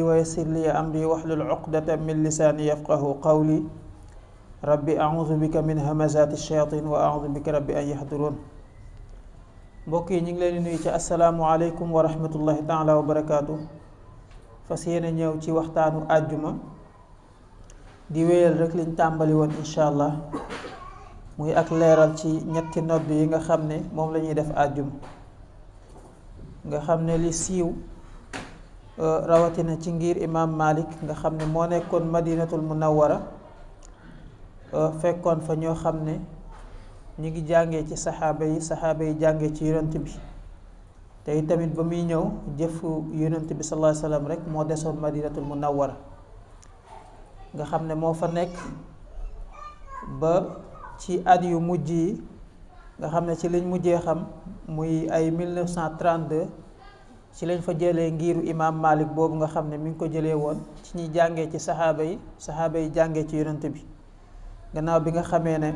ويسر لي أمري واحلل عقدة من لساني يفقه قولي ربي أعوذ بك من همزات الشياطين وأعوذ بك ربي أن يحضرون mbokk yi ñu ngi leen di nuyu ci asalaamualeykum wa rahmatullahi taala wa barakaatu fas yéene ñëw ci waxtaanu àjjuma di wéyal rek liñ tàmbali woon incha allah muy ak leeral ci ñetti nodd yi nga xam ne moom la ñuy def àjjuma nga xam ne li siiw rawatina ci ngir imam Malik nga xam ne moo nekkoon madinatul munawwara fekkoon fa ñoo xam ne ñi ngi jàngee ci saxaaba yi jàngee ci yonent bi te tamit ba muy ñëw jëfu yonent bi sallallahu alayhi wasallam rek moo desoon madinatul munawwara nga xam ne moo fa nekk ba ci at yu mujj yi nga xam ne ci liñ mujjee xam muy ay 1932 ci lañ fa jëlee ngiru imam Malik boobu nga xam ne mi ngi ko jëlee woon ci ñi jàngee ci saxaaba yi jàngee ci yonent bi gannaaw bi nga xamee ne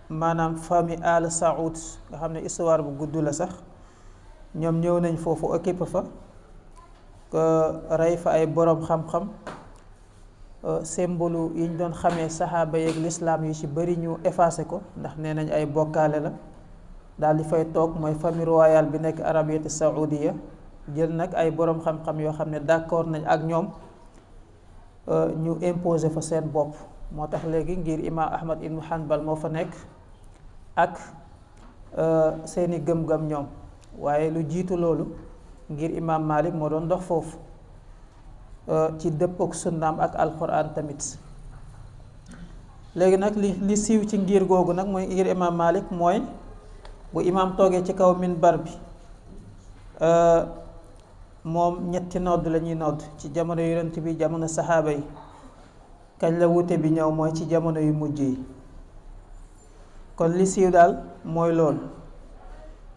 maanaam famille Al Saoud nga xam ne histoire bu gudd la sax ñoom ñëw nañ foofu occupé fa rey fa ay boroom xam-xam symbole yi ñu doon xamee saxaaba yeeg lislaam yu ci bari ñu effacé ko ndax nee nañ ay bokkaale la daal di fay toog mooy famille royale bi nekk Arabiyatu Saoudiya jël nag ay boroom xam-xam yoo xam ne d'accord nañ ak ñoom ñu imposer fa seen bopp moo tax léegi ngir imam Ahmad ibnu Hanbal moo fa nekk ak seeni gëm-gëm ñoom waaye lu jiitu loolu ngir imam Malik moo doon dox foofu ci dëppook sunnaam ak alquran tamit léegi nag li siiw ci ngir googu nag mooy ngir imam Malik mooy bu imam toogee ci kaw minbar bi moom ñetti nodd la ñuy nodd ci jamono yonent bi jamono saxaaba yi kañ la wute bi ñëw mooy ci jamono yu mujj yi kon li siiw daal mooy loolu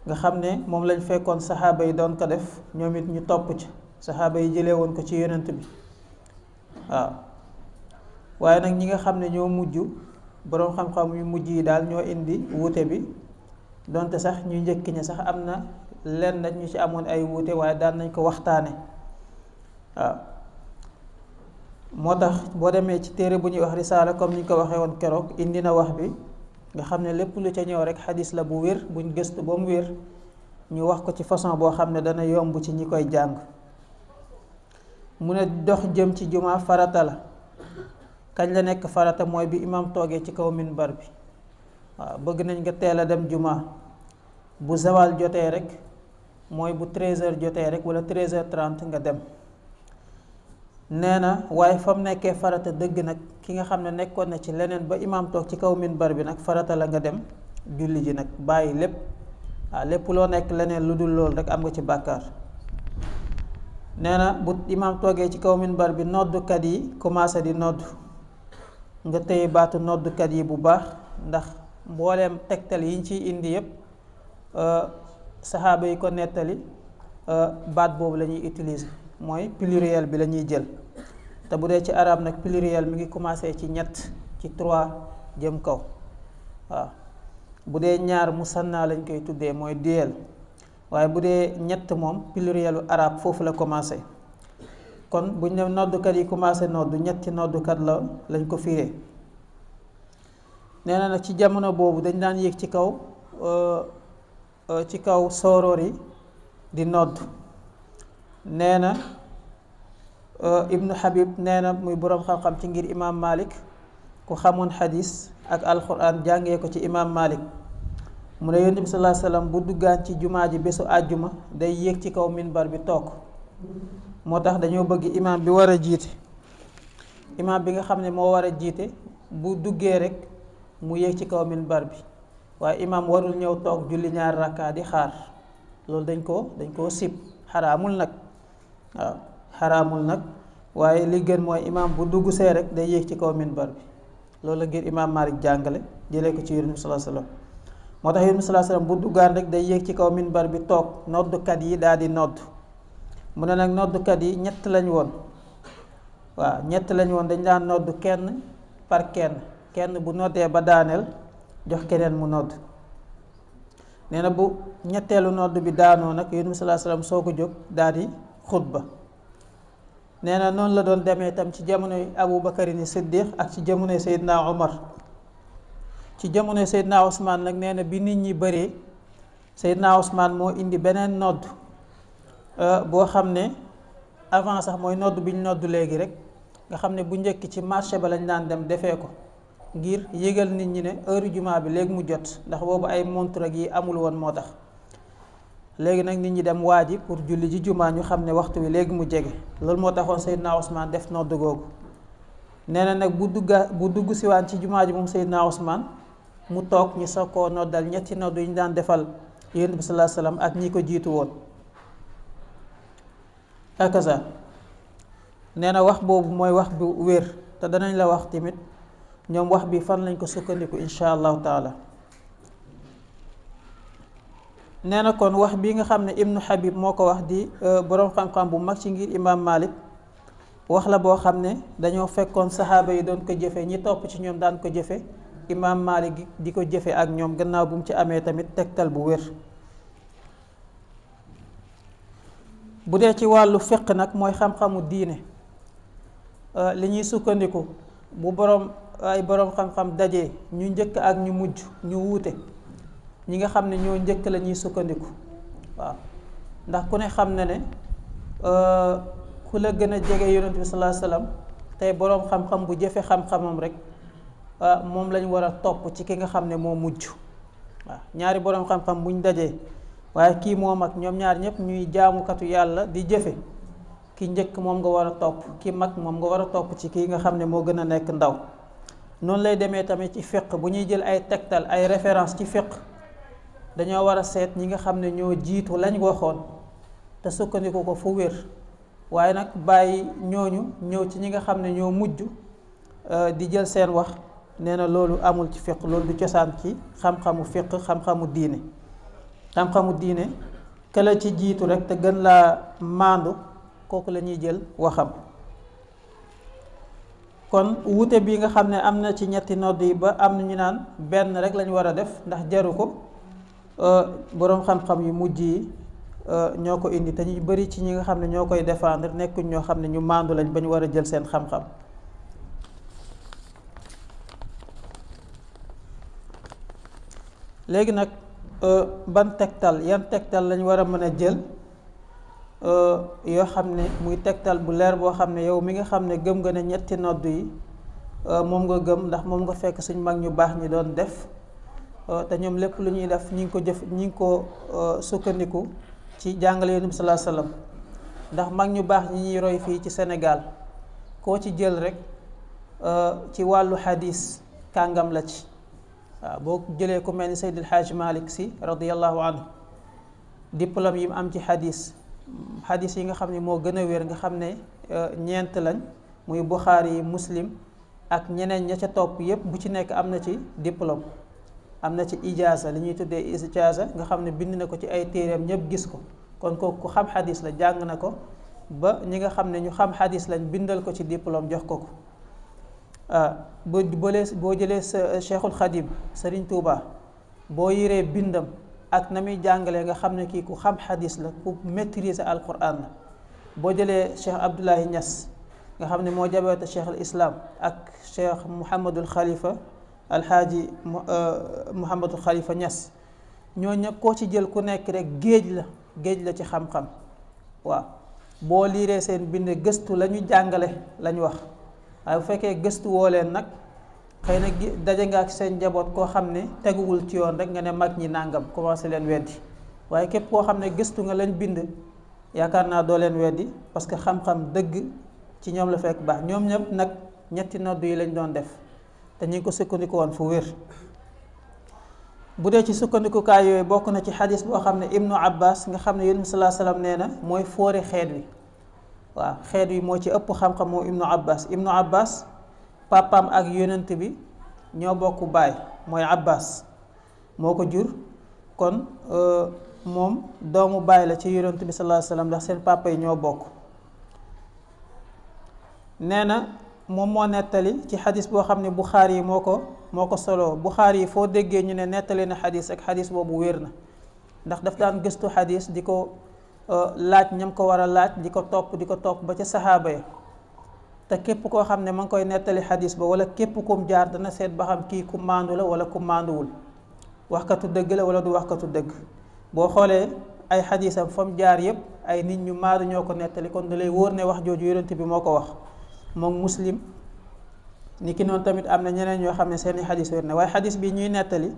nga xam ne moom lañ fekkoon saxaaba yi doon ko def ñoom it ñu topp ci saxaaba yi jëlee woon ko ci yonent bi waaw waaye nag ñi nga xam ne ñoo mujj boroom xam-xam yu mujj yi daal ñoo indi wuute bi donte sax ñu njëkk ñi sax am na lenn ñu ci amoon ay wuute waaye daan nañ ko waxtaane waaw moo tax boo demee ci téere bu ñuy wax risaala comme ni ñu ko waxee woon keroog indi na wax bi nga xam ne lépp lu ca ñëw rek xadis la bu wér buñ gëstu ba mu wér ñu wax ko ci façon boo xam ne dana yomb ci ñi koy jàng mu ne dox jëm ci jumaa farata la kañ la nekk farata mooy bi imam toogee ci kaw minbar bi waaw bëgg nañ nga teel a dem jumaa bu zawal jotee rek mooy bu 13h jotee rek wala 13h30 nga dem nee na waaye fa mu nekkee farata dëgg nag ki nga xam ne nekkoon na ci leneen ba imam toog ci kaw minbar bi nag farata la nga dem julli ji nag bàyyi lépp waaw lépp loo nekk leneen lu dul loolu rek am nga ci bàkkaar nee na bu imam toogee ci kaw minbar bi noddukat yi commencé di nodd nga téye baatu noddukat yi bu baax ndax mbooleem tegtal yi ñu ciy indi yépp saxaaba yi ko nettali baat boobu la ñuy utiliser mooy pluriel bi la ñuy jël te bu dee ci arab nag pluriel mi ngi commencé ci ñett ci 3 jëm kaw waaw bu dee ñaar musanna lañ koy tuddee mooy duel waaye bu dee ñett moom plurielu arab foofu la commencé kon buñ ne noddukat yi commencé noddu ñetti noddukat lañ ko firee nee na nag ci jamono boobu dañ daan yéeg ci kaw sooroor yi di nodd nee na ibnu Habib nee na muy boroom xam-xam ci ngir imam Malik ku xamoon xadis ak alquran jàngee ko ci imam Malik mu ne yonent bi sallallahu alayhi wasallam bu duggaan ci jumaa ji bésu àjjuma day yéeg ci kaw minbar bi toog moo tax dañoo bëgg imam bi war a jiite imam bi nga xam ne moo war a jiite bu duggee rek mu yéeg ci kaw minbar bi waaye imam warul ñëw toog julli ñaar rakka di xaar loolu dañ koo sib xaraamul nag waaw xaraamul nag waaye li gën mooy imam bu dugg see rek day yéeg ci kaw minbar bi loolu la ngir imam Malik jàngale jëlee ko ci yonent bi sallallahu alayhi wasallam moo tax yonent bi sallallahu alayhi wasallam bu duggaan rek day yéeg ci kaw minbar bi toog noddukat yi daal di nodd mu ne nag noddukat yi ñett lañ woon waaw ñett lañ woon dañ daan nodd kenn par kenn bu noddee ba daaneel jox keneen mu nodd nee na bu ñetteelu nodd bi daanoo nag yonent bi sallallahu alayhi wasallam soo ko jóg daal di xutba. nee na noonu la doon demee itam ci jamonoy Abu Bakarin Siddiq ak ci jamonoy Seydina Omar. ci jamonoy Seydina Ousmane nag nee na bi nit ñi bëree Seydina Ousmane moo indi beneen nodd boo xam ne avant sax mooy nodd bi ñu nodd léegi rek nga xam ne bu njëkk ci marché ba lañ daan dem defee ko ngir yëgal nit ñi ne heure jumaa bi léegi mu jot, ndax boobu ay montre ak yi amul woon moo tax. léegi nag nit ñi dem waaji pour julli ji jumaa ñu xam ne waxtu wi léegi mu jege, loolu moo taxoon Seydina Ousmane def nodd googu. nee na nag bu dugg siwaan ci jumaa ji moom Seydina Ousmane mu toog ñu soog koo noddal ñetti nodd yi ñu daan defal Yonent bi sallallahu alayhi wasallam ak ñi ko jiitu woon. akaza nee na wax boobu mooy wax bu wér, te danañ la wax tamit ñoom wax bi fan lañ ko sukkandiku insha allahu taala. nee na kon wax bi nga xam ne Ibnu Habib moo ko wax di boroom xam-xam bu mag ci ngir Imam Malik wax la boo xam ne dañoo fekkoon saxaaba yi doon ko jëfe, ñi topp ci ñoom daan ko jëfe, Imam Malik di ko jëfe ak ñoom gannaaw bu mu ci amee tamit tegtal bu wér. bu dee ci wàllu fiq nag mooy xam-xamu diine, li ñuy sukkandiku bu ay boroom xam-xam dajee, ñu njëkk ak ñu mujj ñu wuute, ñi nga xam ne ñoo njëkk la ñuy sukkandiku. waaw ndax ku ne xam na ne ku la gën a jege Yonent bi sallallahu alayhi wasallam tey boroom xam-xam bu jëfe xam-xamam rek moom lañ war a topp ci ki nga xam ne moo mujj. waaw ñaari boroom xam-xam buñ dajee waaye kii moom ak ñoom ñaar ñëpp ñuy jaamukatu yàlla di jëfe, ki njëkk moom nga war a topp, ki mag moom nga war a topp ci kii nga xam ne moo gën a nekk ndaw. noonu lay demee tamit ci fiq, bu ñuy jël ay tegtal ay référence ci fiq dañoo war a seet ñi nga xam ne ñoo jiitu lañ waxoon te sukkandiku ko fu wér, waaye nag bàyyi ñooñu ñëw ci ñi nga xam ne ñoo mujj di jël seen wax. nee na loolu amul ci fiq, loolu du cosaan ci xam-xamu fiq, xam-xamu diine. xam-xamu diine ka la ci jiitu rek te gën laa maandu kooku la ñuy jël waxam. kon wuute bi nga xam ne am na ci ñetti nodd yi ba am na ñu naan benn rek lañ war a def ndax jaru ko, boroom xam-xam yu mujj yi ñoo ko indi, te ñu bari ci ñi nga xam ne ñoo koy défendre nekkuñ ñoo xam ne ñu maandu lañ ba ñu war a jël seen xam-xam. léegi nag ban tegtal, yan tegtal lañ war a mën a jël yoo xam ne muy tegtal bu leer boo xam ne yow mi nga xam ne gëm nga ne ñetti nodd yi moom nga gëm, ndax moom nga fekk suñ mag ñu baax ñi doon def, te ñoom lépp lu ñuy def ñi ngi ko sukkandiku ci jàngale Yonent bi sallallahu alayhi wasallam. ndax mag ñu baax ñi ñuy roy fii ci Sénégal koo ci jël rek ci wàllu xadis kàngam la ci. waaw boo jëlee ku mel ni Seydil Hadj Malick Sy radiyallahu anhu, diplôme yi mu am ci xadis yi nga xam ne moo gën a wér nga xam ne ñeent lañ, muy Buxaari yi, Muslim ak ñeneen ña ca topp yépp bu ci nekk am na ci diplôme, am na ci ijaasa, li ñuy tuddee ijaasa nga xam ne bind na ko ci ay téereem ñëpp gis ko. kon kooku ku xam xadis la, jàng na ko ba ñi nga xam ne ñu xam xadis lañ bindal ko ci diplôme jox ko ko. boo jëlee sa Cheikhul Khadim Serigne Touba boo yiree bindam ak na muy jàngalee nga xam ne kii ku xam xadis la, ku maîtriser alquran la. boo jëlee Cheikh Abdoulaye Niass nga xam ne moo jabeete Cheikh al Islam ak Cheikh Mouhamadul Khalifa Alhaaji Mouhamadul Khalifa Niass, ñoo ñëpp koo ci jël ku nekk rek géej la ci xam-xam. waaw boo liiree seen bind gëstu la ñu jàngale lañ wax. waaye bu fekkee gëstu woo leen nag xëy na daje nga ak seen njaboot koo xam ne teguwul ci yoon rek nga ne mag ñi nàngam commencé leen weddi, waaye képp koo xam ne gëstu nga lañ bind yaakaar naa doo leen weddi, parce que xam-xam dëgg ci ñoom la fekk baax. ñoom ñëpp nag ñetti nodd yi lañ doon def te ñu ngi ko sukkandiku woon fu wér. bu dee ci sukkandikukaay yooyu bokk na ci xadis boo xam ne Ibnu Abbas nga xam ne Yonent bi sallallahu alayhi wasallam nee na mooy fóore xeet wi. waaw xeet wi moo ci ëpp xam-xam moom Ibnu Abbas papaam ak Yonent bi ñoo bokk baay, mooy Abbas moo ko jur, kon moom doomu baay la ci Yonent bi sallallahu alayhi wasallam ndax seen papa yi ñoo bokk. nee na moom moo nettali ci xadis boo xam ne Buxaari yi moo ko solo. Buxaari yi foo déggee ñu ne nettali na xadis ak xadis boobu wér na, ndax daf daan gëstu xadis di ko laaj ñam ko war a laaj di ko topp ba ca saxaaba ya te képp koo xam ne ma ngi koy nettali xadis ba wala képp kum jaar dana seet ba xam kii ku maandu la wala ku maanduwul waxkatu dëgg la wala du waxkatu dëgg. boo xoolee ay xadisam fa mu jaar yépp ay nit ñu maandu ñoo ko nettali kon da lay wóor ne wax jooju yonent bi moo ko wax moom Muslim. ni ki noonu tamit am na ñeneen ñoo xam ne seeni xadis wér na waaye xadis bi ñuy nettali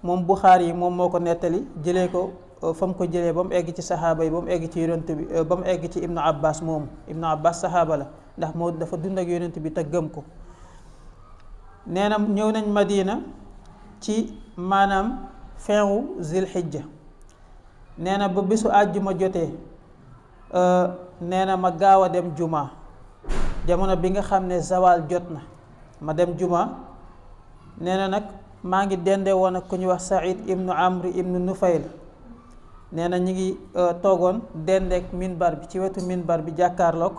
moom Buxaari yi moom moo ko nettali jëlee ko fa mu ko jëlee ba mu egg ci saxaaba yi ba mu egg ci yonent bi ba mu egg ci Ibnu Abbas moomu Ibnu Abbas saxaaba la ndax moo dafa dund ak yonent bi te gëm ko. nee na ñëw nañ Madina ci maanaam fin Zilhijja nee na ba bésu àjjuma jotee nee na ma gaaw a dem juma jamono bi nga xam ne zawal jot na ma dem juma nee na nag maa ngi dende woon ak ku ñuy wax Saïd ibnu Amr ibnu Nufayl nee na ñu ngi toogoon dendeek minbar bi ci wetu minbar bi jàkkaarloog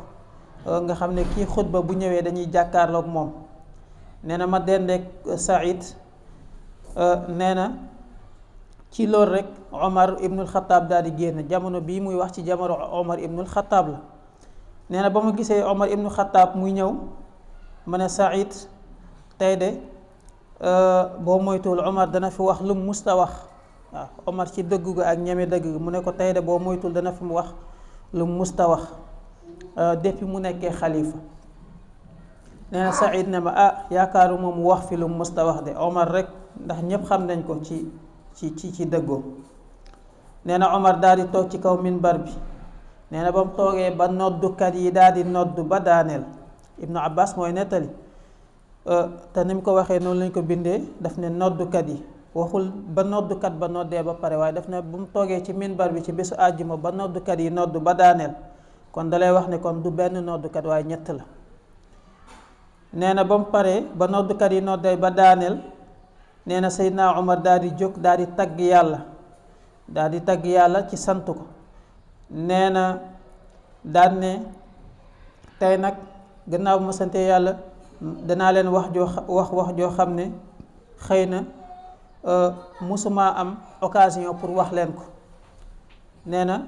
nga xam ne kii xutba bu ñëwee dañuy jàkkaarloog moom nee na ma dendeek Saïd nee na ci loolu rek Omar ibnul Xataab daal di génn jamono bii muy wax ci jamono Omar ibnul Xataab la nee na ba ma gisee Omar ibnul Xataab muy ñëw ma ne Saïd tey de boo moytuwul Omar dana fi wax lu mu musta wax waaw Omar ci dëgg ga ak ñeme dëgg ga mu ne ko tey de boo moytuwul dana fi mu wax lu mu musta wax depuis mu nekkee xalifa nee na Saïd ne ma yaakaaruma mu wax fi lu mu musta wax de Omar rek ndax ñépp xam nañ ko ci dëggoo nee na Omar daal di toog ci kaw minbar bi nee na ba mu toogee ba noddukat yi daal di noddu ba daaneel Ibnu Abbas mooy nettali te ni mu ko waxee noonu lañ ko bindee daf ne noddukat yi waxul ba noddukat ba noddee ba pare waaye daf ne bu mu toogee ci minbar bi ci bésu àjjuma ba noddukat yi noddu ba daaneel kon dalay wax ne kon du benn noddukat waaye ñett la nee na ba mu paree ba noddukat yi noddee ba daaneel nee na Seydina Omar daal di jóg daal di tagg yàlla ci sant ko nee na daan ne tey nag gannaaw bu ma sante yàlla danaa leen wax joo xam ne xëy na musuma am occasion pour wax leen ko nee na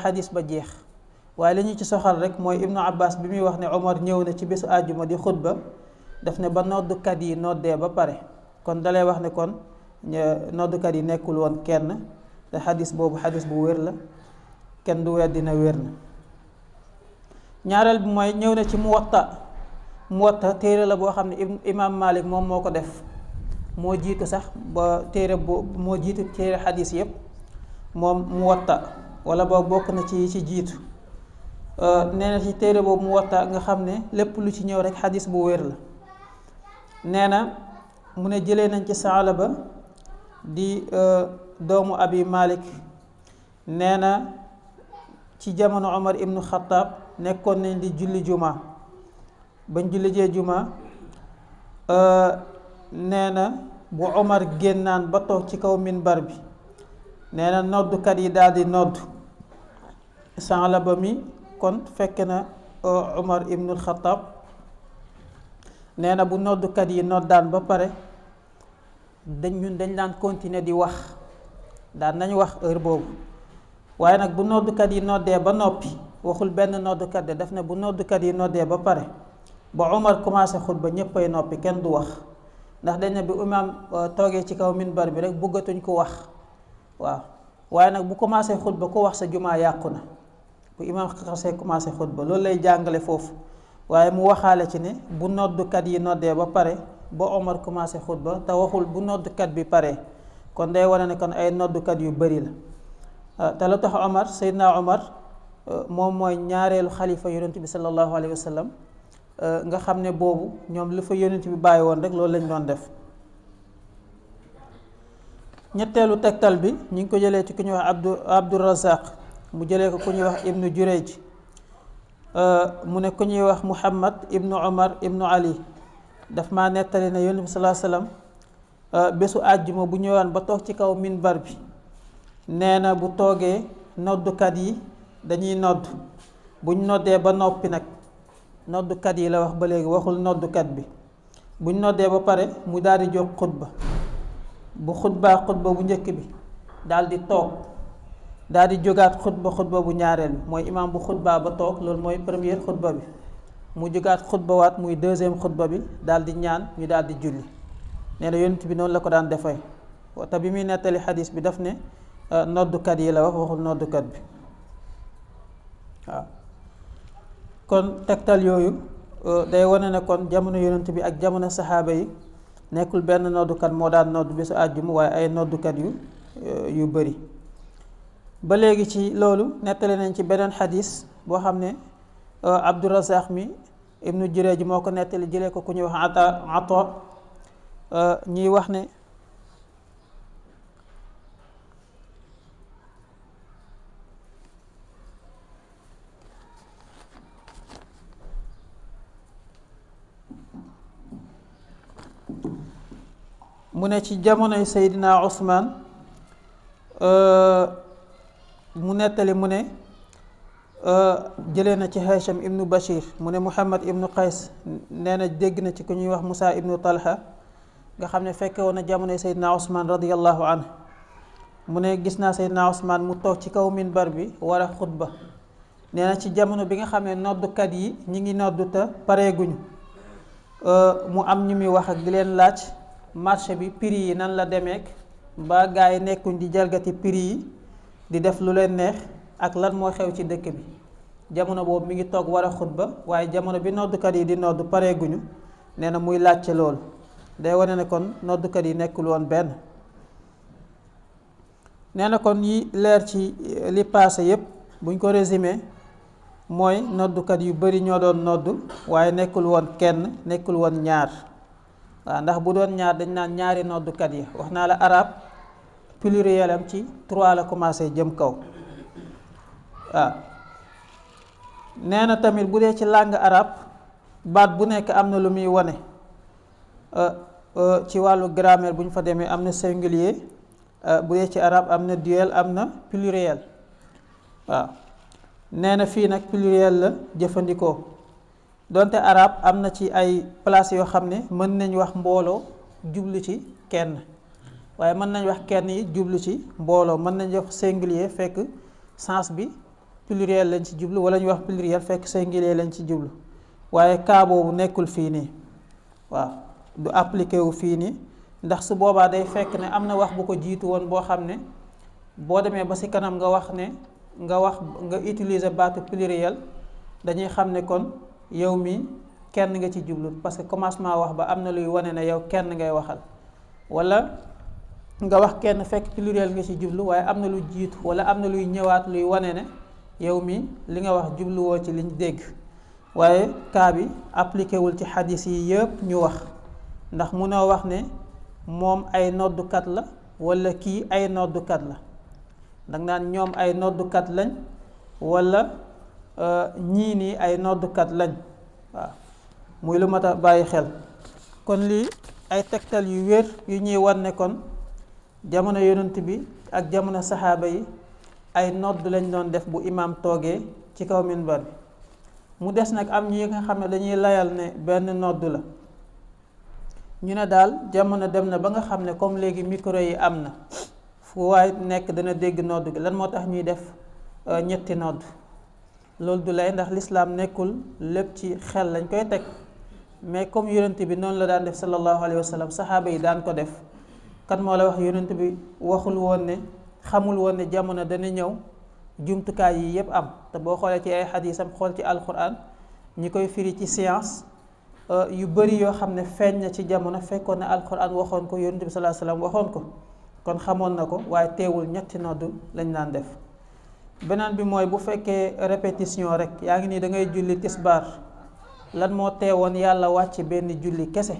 xadis ba jeex waaye li ñu ci soxal rek mooy Ibnu Abbas bi muy wax ne Omar ñëw na ci bésu àjjuma di xutba daf ne ba noddukat yi noddee ba pare kon dalay wax ne kon noddukat yi nekkul woon kenn te xadis boobu xadis bu wér la kenn du weddi na wér na. ñaareel bi mooy ñëw na ci Muwatta téere la boo xam ne imaam Malik moom moo ko def moo jiitu sax ba téere boobu moo jiitu téere xadis yépp moom Muwatta wala boog bokk na ci jiitu nee na ci téere boobu Muwatta nga xam ne lépp lu ci ñëw rek xadis bu wér la. nee na mu ne jëlee nañ ci Saalaba di doomu Abi Malik nee na ci jamono Omar ibnu Xataab nekkoon nañ di julli juma bañ julli jee juma nee na bu Omar génnaan ba toog ci kaw minbar bi nee na noddukat yi daal di nodd Saalaba mi kon fekk na Omar ibnul Xataab nee na bu noddukat yi noddaan ba pare dañ daan continuer di wax daan nañ wax heure boobu waaye nag bu noddukat yi noddee ba noppi waxul benn noddukat de daf ne bu noddukat yi noddee ba pare ba Omar commencé xutba ñéppay noppi kenn du wax ndax dañ ne bi imaam toogee ci kaw minbar bi rek bëggatuñ ko wax waaw waaye nag bu commencé xutba ku wax sa jumaa yàqu na bu imaam xasee commencé xutba loolu lay jàngale foofu waaye mu waxaale ci ne bu noddukat yi noddee ba pare ba Omar commencé xutba te waxul bu noddukat bi pare kon day wane ne kon ay noddukat yu bari la te la tax Omar Seydina Omar moom mooy ñaareelu xalifa yonent bi sallallahu alayhi wa sallam nga xam ne boobu ñoom lu fa yonent bi bàyyi woon rek loolu lañ doon def. ñetteelu tegtal bi ñu ngi ko jëlee ci ku ñuy wax Abdur Razaq mu jëlee ko ku ñuy wax Ibnu Jurayj mu ne ku ñuy wax Muhammad ibnu Omar ibnu Ali daf maa nettali ne yonent bi sallallahu alayhi wasallam bésu àjjuma bu ñëwaan ba toog ci kaw minbar bi nee na bu toogee noddukat yi dañuy nodd buñ noddee ba noppi nag noddukat yi la wax ba léegi waxul noddukat bi buñ noddee ba pare mu daal di jóg xutba bu xutbaa xutba bu njëkk bi daal di toog daal di jógaat xutba bu ñaareel bi mooy imaam bu xutba ba toog loolu mooy première xutba bi mu jógaat xutbawaat muy deuxième xutba bi daal di ñaan ñu daal di julli. nee na yonent bi noonu la ko daan defee te bi muy nettali xadis bi daf ne noddukat yi la wax waxul noddukat bi waaw. kon tegtal yooyu day wane ne kon jamono yonent bi ak jamono saxaaba yi nekkul benn noddukat moo daan noddu bésu àjjuma waaye ay noddukat yu bëri. ba léegi ci loolu nettali nañ ci beneen xadis boo xam ne Abdurazaq mi ibnu Jureej moo ko nettali jëlee ko ku ñuy wax Ata ñuy wax ne mu ne ci jamonoy Seydina Usmaan mu nettali mu ne jëlee na ci Hasham ibnu Bashir mu ne Muhammad ibnu Qays nee na dégg na ci ku ñuy wax Musa ibnu Talha nga xam ne fekke woon na jamonoy Seydina Usmaan radiyallahu anhu mu ne gis naa Seydina Usmaan mu toog ci kaw minbar bi war a xutba nee na ci jamono bi nga xam ne noddukat yi ñi ngi noddu te pareeguñu mu am ñu muy wax ak di leen laaj marché bi prix yi nan la demeek ba gaa yi nekkuñ di jalgati prix yi di def lu leen neex ak lan moo xew ci dëkk bi jamono boobu mi ngi toog war a xutba waaye jamono bi noddukat yi di noddu pareeguñu nee na muy laajte loolu day wane ne kon noddukat yi nekkul woon benn. nee na kon yi leer ci li passé yépp buñ ko résumé mooy noddukat yu bari ñoo doon noddu waaye nekkul woon kenn nekkul woon ñaar waaw ndax bu doon ñaar dañ naan ñaari noddukat yi wax naa la arab pluriel am ci 3 la commencé jëm kaw waaw. nee na tamit bu dee ci langue arabe baat bu nekk am na lu muy wane ci wàllu grammaire bu ñu fa demee am na singulier bu dee ci arabe am na duel am na pluriel waaw. nee na fii nag pluriel la jëfandikoo donte arabe am na ci ay place yoo xam ne mën nañ wax mbooloo jublu ci kenn waaye mën nañ wax kenn yi jublu ci mbooloo mën nañ wax singulier fekk sens bi pluriel lañ ci jublu wala ñu wax pluriel fekk singulier lañ ci jublu waaye cas boobu nekkul fii nii waaw du appliqué wu fii nii ndax su boobaa day fekk ne am na wax bu ko jiitu woon boo xam ne boo demee ba ci kanam nga wax nga utiliser baatu pluriel dañuy xam ne kon yow mi kenn nga ci jublu parce que commencement wax ba am na luy wane ne yow kenn ngay waxal wala nga wax kenn fekk pluriel nga ci jublu waaye am na lu jiitu wala am na luy ñëwaat luy wane ne yow mi li nga wax jubluwoo ci liñ dégg waaye cas bi appliqué wul ci xadis yi yëpp ñu wax ndax munoo wax ne moom ay noddukat la wala kii ay noddukat la danga naan ñoom ay noddukat lañ wala ñii nii ay noddukat lañ waaw muy lu mat a bàyyi xel. kon lii ay tegtal yu wér yu ñuy wan ne kon jamono yonent bi ak jamono saxaaba yi ay nodd lañ doon def bu imaam toogee ci kaw minbar bi mu des nag am ñi nga xam ne dañuy layal ne benn nodd la ñu ne daal jamono dem na ba nga xam ne comme léegi micro yi am na fu waay nekk dana dégg nodd gi lan moo tax ñuy def ñetti nodd loolu du lay ndax lislaam nekkul lépp ci xel lañ koy teg mais comme yonent bi noonu la daan def sallallahu alayhi wa sallam saxaaba yi daan ko def kan moo la wax yonent bi waxul woon ne xamul woon ne jamono dana ñëw jumtukaay yi yépp am te boo xoolee ci ay xadiisam xool ci alquran ñi koy firi ci science yu bari yoo xam ne feeñ na ci jamono fekkoon na alquran waxoon ko yonent bi sallallahu alayhi wa sallam waxoon ko kon xamoon na ko waaye teewul ñetti noddu lañ daan def. beneen bi mooy bu fekkee répétition rek yaa ngi nii da ngay julli tisbaar lan moo teewoon yàlla wàcc benn julli kese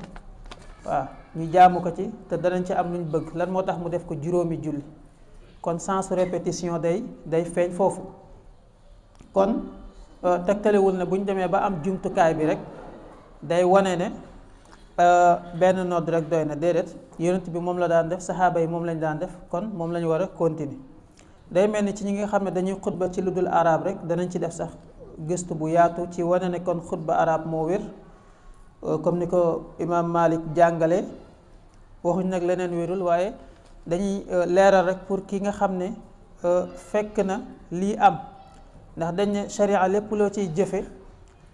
waaw ñu jaamu ko ci te danañ ci am luñ bëgg lan moo tax mu def ko juróomi julli kon sens répétition day feeñ foofu kon tegtalewul ne bu ñu demee ba am jumtukaay bi rek day wane ne benn nodd rek doy na déedéet yonent bi moom la daan def saxaaba yi moom lañ daan def kon moom la ñu war a continuer. day mel ni ci ñi nga xam ne dañuy xutba ci lu dul arab rek danañ ci def sax gëstu bu yaatu ci wane ne kon xutba arab moo wér comme ni ko imaam Malik jàngale waxuñ nag leneen wérul waaye dañuy leeral rek pour ki nga xam ne fekk na lii am ndax dañ ne sharia lépp loo ciy jëfe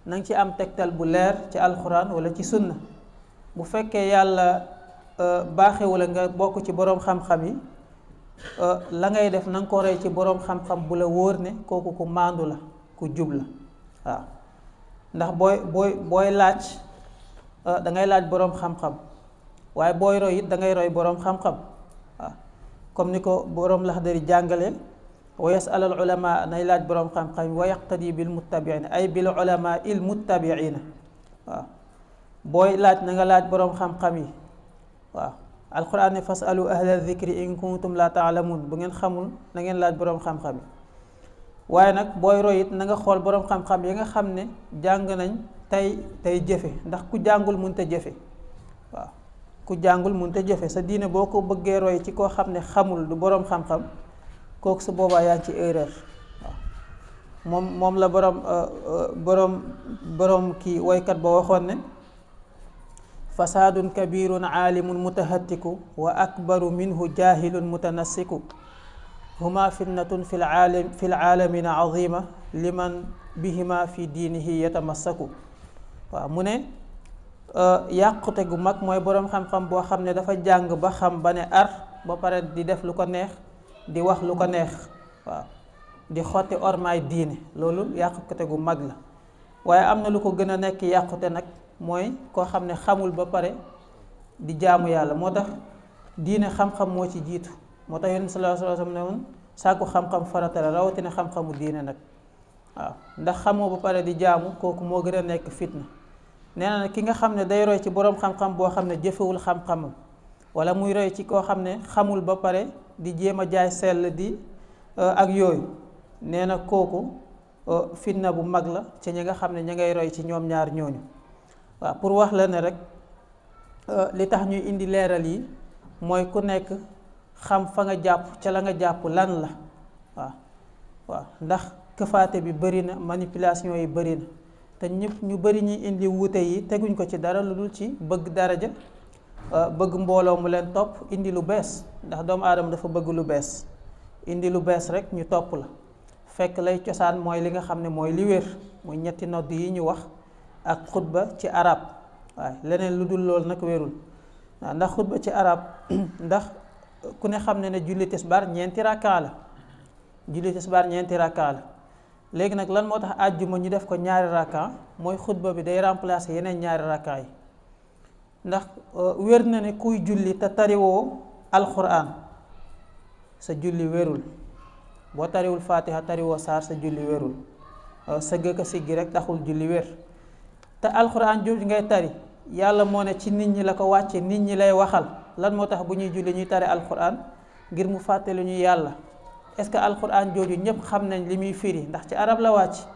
na nga ci am tegtal bu leer ci alxuraan wala ci sunna. bu fekkee yàlla baaxewu la nga bokk ci boroom xam-xam yi la ngay def na nga ko roy ci boroom xam-xam bu la wóor ne kooku ku maandu la ku jub la waaw ndax booy laaj da ngay laaj boroom xam-xam waaye booy roy it da ngay roy boroom xam-xam waaw comme ni ko boroom Laxdari jàngale wa yasal al ulama nay laaj boroom xam-xam wa yaqtadi bil muttabiina ay bil ulama il muttabiina waaw booy laaj na nga laaj boroom xam-xam yi waaw alquran ne fasalu ahla dhikri in kuntum la taalamun bu ngeen xamul na ngeen laaj boroom xam-xam yi waaye nag booy roy it na nga xool boroom xam-xam yi nga xam ne jàng nañ tey jëfe ndax ku jàngul mënta jëfe waaw ku jàngul mënta jëfe sa diine boo ko bëggee roy ci koo xam ne xamul du boroom xam-xam kooku su boobaa yaa ngi ci erreur waaw moom la boroom kii woykat ba waxoon ne fasaadun kabirun aalimun mutahattiku wa akbaru minhu jahilun mutanassiku huma fitnatun fi laalamina azima liman bihima fi diinihi yatamassaku waaw mu ne yàqute gu mag mooy boroom xam-xam boo xam ne dafa jàng ba xam ba ne ar ba pare di def lu ko neex di wax lu ko neex waaw di xotti ormaay diine loolu yàqute gu mag la waaye am na lu ko gën a nekk yàqute nag mooy koo xam ne xamul ba pare di jaamu yàlla moo tax diine xam-xam moo ci jiitu moo tax yonent sallallahu alayhi wa sallam ne woon sàkku xam-xam farata la rawatina xam-xamu diine nag waaw ndax xamoo ba pare di jaamu kooku moo gën a nekk fitna nee na ki nga xam ne day roy ci boroom xam-xam boo xam ne jëfewul xam-xamam wala muy roy ci koo xam ne xamul ba pare di jéem a jaay sell di ak yooyu nee na kooku fitna bu mag la ci ñi nga xam ne ña ngay roy ci ñoom ñaar ñooñu waaw pour wax la ne rek li tax ñuy indi leeral yi mooy ku nekk xam fa nga jàpp ca la nga jàpp lan la waaw ndax këfaate bi bëri na manipulation yi bëri na te ñëpp ñu bëri ñuy indi wuute yi teguñ ko ci dara lu dul ci bëgg daraja bëgg mbooloo mu leen topp indi lu bees ndax doomu aadama dafa bëgg lu bees indi lu bees rek ñu topp la fekk lay cosaan mooy li nga xam ne mooy li wér muy ñetti nodd yi ñu wax ak xutba ci arab waaye leneen lu dul loolu nag wérul waaw ndax xutba ci arab ndax ku ne xam ne ne julli tisbaar ñeenti rakkaa la léegi nag lan moo tax àjjuma ñu def ko ñaari rakkaa mooy xutba bi day remplacer yeneen ñaari rakkaa yi ndax wér na ne kuy julli te tariwoo alquran sa julli wérul boo tariwul fatiha tariwoo saar sa julli wérul sëgg ka siggi rek taxul julli wér te alquran jooju ngay tari yàlla moo ne ci nit ñi la ko wàcce nit ñi lay waxal lan moo tax bu ñuy julli ñuy tari alquran ngir mu fàttali ñu yàlla est-ce que alquran jooju ñëpp xam nañ li muy firi ndax ci arab la wàcc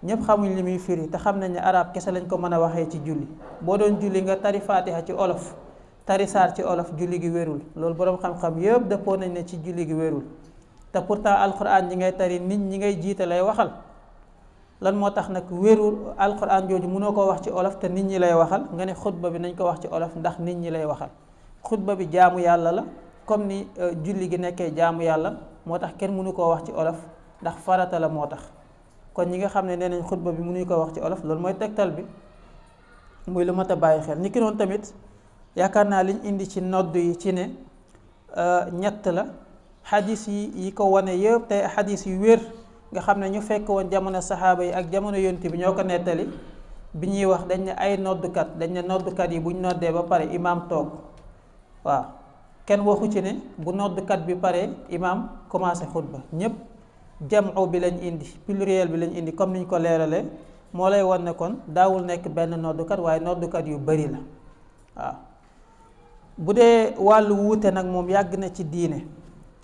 ñëpp xamuñ li muy firi te xam nañ ne arab kese lañ ko mën a waxee ci julli boo doon julli nga tari fatiha ci olof tari saar ci olof julli gi wérul loolu boroom xam-xam yëpp dëppoo nañ ne ci julli gi wérul te pourtant alquran ñi ngay tari nit ñi ngay jiite lay waxal lan moo tax nag wérul alquran jooju mënoo ko wax ci olof te nit ñi lay waxal nga ne xutba bi nañ ko wax ci olof ndax nit ñi lay waxal xutba bi jaamu yàlla la comme ni julli gi nekkee jaamu yàlla moo tax kenn mënu koo wax ci olof ndax farata la moo tax kon ñi nga xam ne nee nañ xutba bi mënuñu ko wax ci olof loolu mooy tegtal bi muy lu mat a bàyyi xel ni ki noonu tamit yaakaar naa liñ indi ci nodd yi ci ne ñett la xadis yi ko wane yëpp tey xadis yu wér nga xam ne ñu fekk woon jamono saxaaba yi ak jamono yonti bi ñoo ko nettali bi ñuy wax dañ ne ay noddukat dañ ne noddukat yi buñ noddee ba pare imaam toog waaw kenn waxu ci ne bu noddukat bi pare imaam commencé xutba ñëpp jamu bi lañ indi pluriel bi lañ indi comme niñ ko leeralee moo lay wan ne kon daawul nekk benn noddukat waaye noddukat yu bari la waaw bu dee wàllu wuute nag moom yàgg na ci diine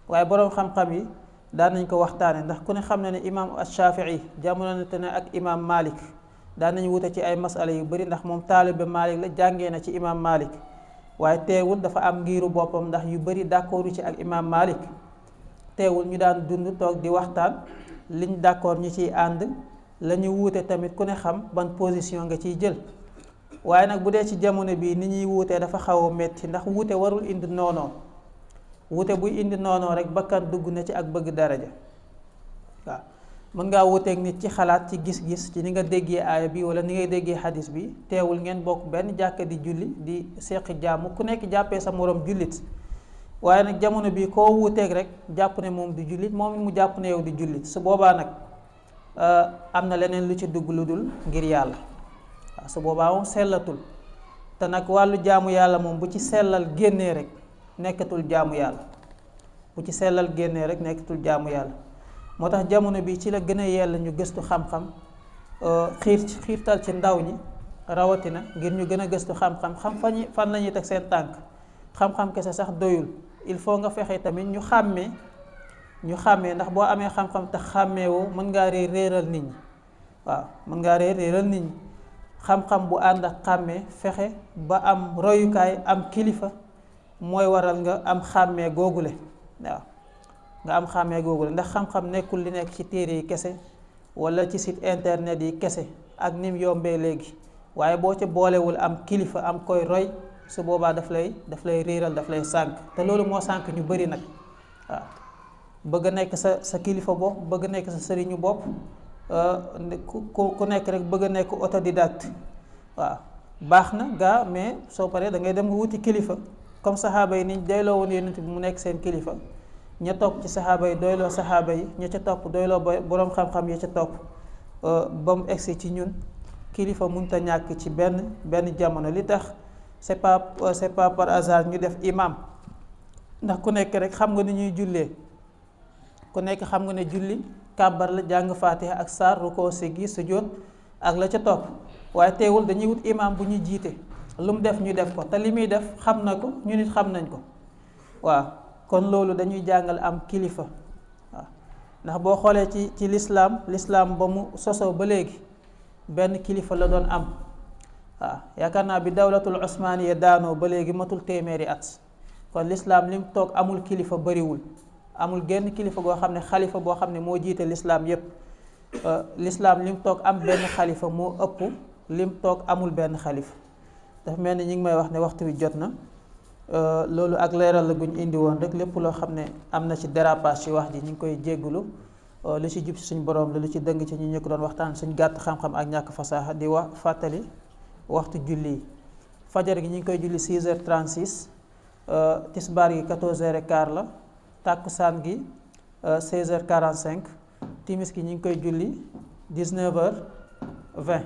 waaye boroom xam-xam yi daan nañ ko waxtaane ndax ku ne xam ne ne imaam Ashafii jamono te ne ak imaam Malik daan nañ wuute ci ay masala yu bari ndax moom taalibe Malik la jàngee na ci imaam Malik waaye teewul dafa am ngiiru boppam ndax yu bari d'accordu ci ak imaam Malik teewul ñu daan dund toog di waxtaan liñ d'accord ñu ciy ànd la ñu wuute tamit ku ne xam ban position nga ciy jël waaye nag bu dee ci jamono bii ni ñuy wuutee dafa xaw a metti ndax wuute warul indi noonoo wute buy indi noonoo rek bakkan dugg na ci ak bëgg daraja waaw mën ngaa wuteeg nit ci xalaat ci gis-gis ci ni nga déggee aaya bi wala ni ngay déggee xadis bi teewul ngeen bokk benn jàkka di julli di seqi jàmm ku nekk jàppee sa morom jullit waaye nag jamono bi koo wuteeg rek jàpp ne moom du jullit moom it mu jàpp ne yow di jullit su boobaa nag am na leneen lu ci dugg lu dul ngir yàlla waaw su boobaa moom sellatul te nag wàllu jaamu yàlla moom bu ci sellal génnee rek nekkatul jaamu yàlla bu ci sellal génnee rek nekkatul jaamu yàlla moo tax jamono bi ci la gën a yell ñu gëstu xam-xam xiirtal ci ndaw ñi rawatina ngir ñu gën a gëstu xam-xam xam fan la ñuy teg seen tànk xam-xam kese sax doyul il faut nga fexe tamit ñu xàmmee ndax boo amee xam-xam te xàmmeewoo mën ngaa réeral nit ñi waaw mën ngaa réeral nit ñi xam-xam bu ànd ak xàmmee fexe ba am royukaay am kilifa mooy waral nga am xàmmee googule waaw nga am xàmmee googule ndax xam-xam nekkul li nekk ci téere yi kese wala ci site internet yi kese ak nim yombee léegi waaye boo ca boolewul am kilifa am koy roy su boobaa daf lay réeral daf lay sànk te loolu moo sànk ñu bari nag waaw bëgg a nekk sa kilifa bopp bëgg a nekk sa sëriñu bopp ku nekk rek bëgg a nekk autodidacte waaw baax na gaa mais soo paree da ngay dem nga wuti kilifa comme saxaaba yi niñ doyloo woon yonent bi mu nekk seen kilifa ña topp ci saxaaba yi doyloo saxaaba yi ña ca topp doyloo boroom xam-xam ya ca topp ba mu egsi ci ñun kilifa mënut a ñàkk ci benn jamono li tax c'est pas par hasard ñu def imam ndax ku nekk rek xam nga ni ñuy jullee ku nekk xam nga ne julli kàbbar la jàng faatiha ak saar rukoo siggi sujjóot ak la ca topp waaye teewul dañuy wut imam bu ñu jiite lu mu def ñu def ko te li muy def xam na ko ñu nit xam nañ ko waaw kon loolu dañuy jàngal am kilifa waaw ndax boo xoolee ci lislaam ba mu sosoo ba léegi benn kilifa la doon am waaw yaakaar naa bi dawlatul osmaniya daanoo ba léegi matul téeméeri at kon lislaam lim toog amul kilifa bariwul amul genn kilifa goo xam ne xalifa boo xam ne moo jiite lislaam yépp lislaam lim toog am benn xalifa moo ëpp lim toog amul benn xalifa dafa mel ni ñi ngi may wax ne waxtu wi jot na loolu ak leeral la bu ñu indi woon rek lépp loo xam ne am na ci dérapage ci wax ji ñu ngi koy jéggulu lu ci jub ci suñ borom la lu ci dëng ci ñu ñu ko doon waxtaan suñ gàtt xam-xam ak ñàkk fasaaxa di wax fàttali waxtu julli yi fajar gi ñu ngi koy julli 6h36 tisbaar gi 14h15 la tàkkusaan gi 16h45 timis gi ñu ngi koy julli 19h20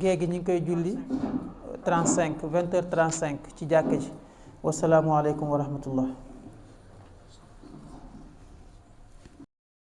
gée gi ñu ngi koy julli 20h35 ci jàkk ji wasalaamualeykum wa rahmatullah